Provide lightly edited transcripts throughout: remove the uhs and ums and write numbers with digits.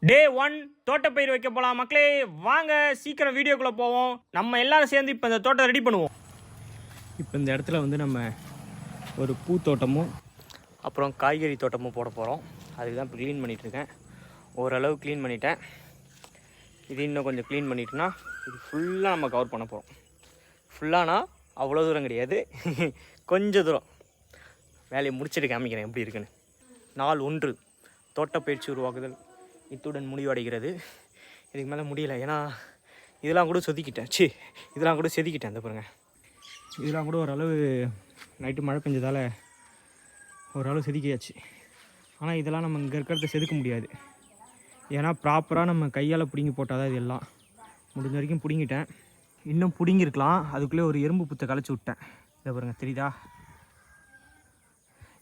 டே 1 தோட்டப்பயிர் வைக்க போகலாம் மக்களே. வாங்க சீக்கிரம் வீடியோக்குள்ளே போவோம். நம்ம எல்லாரும் சேர்ந்து இப்போ இந்த தோட்டம் ரெடி பண்ணுவோம். இப்போ இந்த இடத்துல வந்து நம்ம ஒரு பூத்தோட்டமும் அப்புறம் காய்கறி தோட்டமும் போட போகிறோம். அதுக்கு தான் இப்போ க்ளீன் பண்ணிகிட்ருக்கேன். ஓரளவு க்ளீன் பண்ணிட்டேன். இது இன்னும் கொஞ்சம் க்ளீன் பண்ணிட்டோன்னா இது ஃபுல்லாக நம்ம கவர் பண்ண போகிறோம். ஃபுல்லானா அவ்வளோ தூரம் கிடையாது, கொஞ்சம் தூரம் வேலையை முடிச்சுட்டு காமிக்கிறேன் எப்படி இருக்குன்னு. நாள் 1 தோட்டப்பயிற்சி உருவாக்குதல் இத்துடன் முடிவடைகிறது. இதுக்கு மேலே முடியலை, ஏன்னா இதெல்லாம் கூட இதெல்லாம் கூட செதுக்கிட்டேன். அந்த பாருங்க, இதெல்லாம் கூட ஓரளவு நைட்டு மழை பெஞ்சதால் ஓரளவு செதுக்கியாச்சு. ஆனால் இதெல்லாம் நம்ம இங்கே இருக்கிறத செதுக்க முடியாது, ஏன்னா ப்ராப்பராக நம்ம கையால் பிடுங்கி போட்டால் தான் இது எல்லாம். முடிஞ்ச வரைக்கும் பிடுங்கிட்டேன், இன்னும் பிடுங்கிருக்கலாம். அதுக்குள்ளே ஒரு எறும்பு புத்தை கலைச்சி விட்டேன். இதை பாருங்க, தெரியுதா?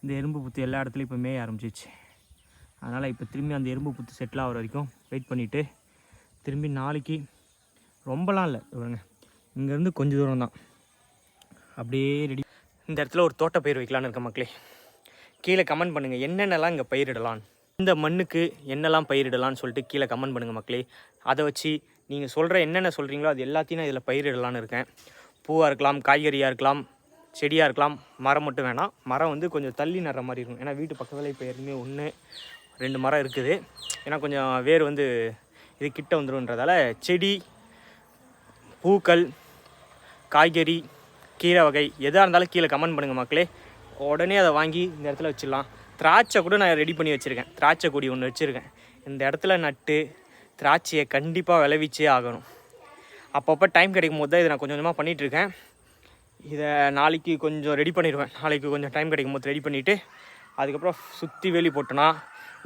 இந்த எறும்பு புத்து எல்லா இடத்துலையும் இப்போ மேய ஆரம்பிச்சிச்சு. அதனால் இப்போ திரும்பி அந்த எறும்பு புத்து செட்டில் ஆகிற வரைக்கும் வெயிட் பண்ணிவிட்டு திரும்பி நாளைக்கு, ரொம்பலாம் இல்லை பாருங்க, இங்கேருந்து கொஞ்சம் தூரம் தான், அப்படியே ரெடி. இந்த இடத்துல ஒரு தோட்டப்பயிர் வைக்கலான்னு இருக்க மக்களே. கீழே கமெண்ட் பண்ணுங்கள் என்னென்னலாம் இங்கே பயிரிடலாம், இந்த மண்ணுக்கு என்னெல்லாம் பயிரிடலான்னு சொல்லிட்டு கீழே கமெண்ட் பண்ணுங்கள் மக்களே. அதை வச்சு நீங்கள் சொல்கிற என்னென்ன சொல்கிறீங்களோ அது எல்லாத்தையும் நான் இதில் பயிரிடலான்னு இருக்கேன். பூவாக இருக்கலாம், காய்கறியாக இருக்கலாம், செடியாக இருக்கலாம். மரம் மட்டும் வேணாம், மரம் வந்து கொஞ்சம் தள்ளி நடுற மாதிரி இருக்கும். ஏன்னா வீட்டு பக்கத்தில் இப்போ ஏற்கனவே 1-2 மரம் இருக்குது. ஏன்னா கொஞ்சம் வேர் வந்து இது கிட்ட வந்துடும்ன்றதால செடி, பூக்கள், காய்கறி, கீரை வகை எதாக இருந்தாலும் கீழே கமெண்ட் பண்ணுங்கள் மக்களே. உடனே அதை வாங்கி இந்த இடத்துல வச்சிடலாம். திராட்சை கூட நான் ரெடி பண்ணி வச்சுருக்கேன். திராட்சை கொடி ஒன்று வச்சுருக்கேன். இந்த இடத்துல நட்டு திராட்சையை கண்டிப்பாக விளைவிச்சே ஆகணும். அப்பப்போ டைம் கிடைக்கும் போது தான் இதை நான் கொஞ்சம் கொஞ்சமாக பண்ணிகிட்ருக்கேன். இதை நாளைக்கு கொஞ்சம் ரெடி பண்ணிடுவேன். நாளைக்கு கொஞ்சம் டைம் கிடைக்கும் போது ரெடி பண்ணிவிட்டு அதுக்கப்புறம் சுற்றி வேலி போட்டோன்னா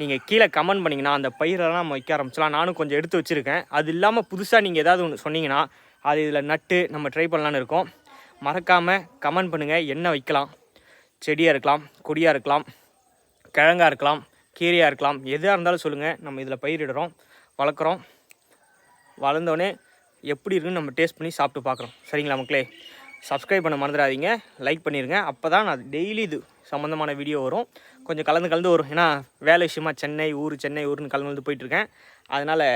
நீங்கள் கீழே கமெண்ட் பண்ணிங்கன்னா அந்த பயிரெல்லாம் நம்ம வைக்க ஆரம்பிச்சலாம். நானும் கொஞ்சம் எடுத்து வச்சுருக்கேன். அது இல்லாமல் புதுசாக நீங்கள் ஏதாவது ஒன்று சொன்னீங்கன்னா அது இதில் நட்டு நம்ம ட்ரை பண்ணலான்னு இருக்கோம். மறக்காமல் கமெண்ட் பண்ணுங்கள் என்ன வைக்கலாம். செடியாக இருக்கலாம், கொடியாக இருக்கலாம், கிழங்காக இருக்கலாம், கீரையாக இருக்கலாம், எதாக இருந்தாலும் சொல்லுங்கள். நம்ம இதில் பயிரிடுறோம், வளர்க்குறோம். வளர்ந்தோடனே எப்படி இருக்குன்னு நம்ம டேஸ்ட் பண்ணி சாப்பிட்டு பார்க்குறோம். சரிங்களா மக்களே? சப்ஸ்கிரைப் பண்ண மறந்துடாதீங்க, லைக் பண்ணிடுங்க. அப்போ தான் நான் டெய்லி இது சம்மந்தமான வீடியோ வரும். கொஞ்சம் கலந்து வரும், ஏன்னா வேலை விஷயமா சென்னை ஊருன்னு கலந்து போயிட்டுருக்கேன். அதனால்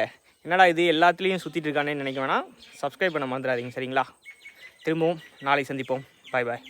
என்னடா இது எல்லாத்துலேயும் சுற்றிட்டு இருக்கானேன்னு நினைக்க வேணாம். சப்ஸ்கிரைப் பண்ண மறந்துடாதீங்க. சரிங்களா? திரும்பவும் நாளைக்கு சந்திப்போம். பாய்.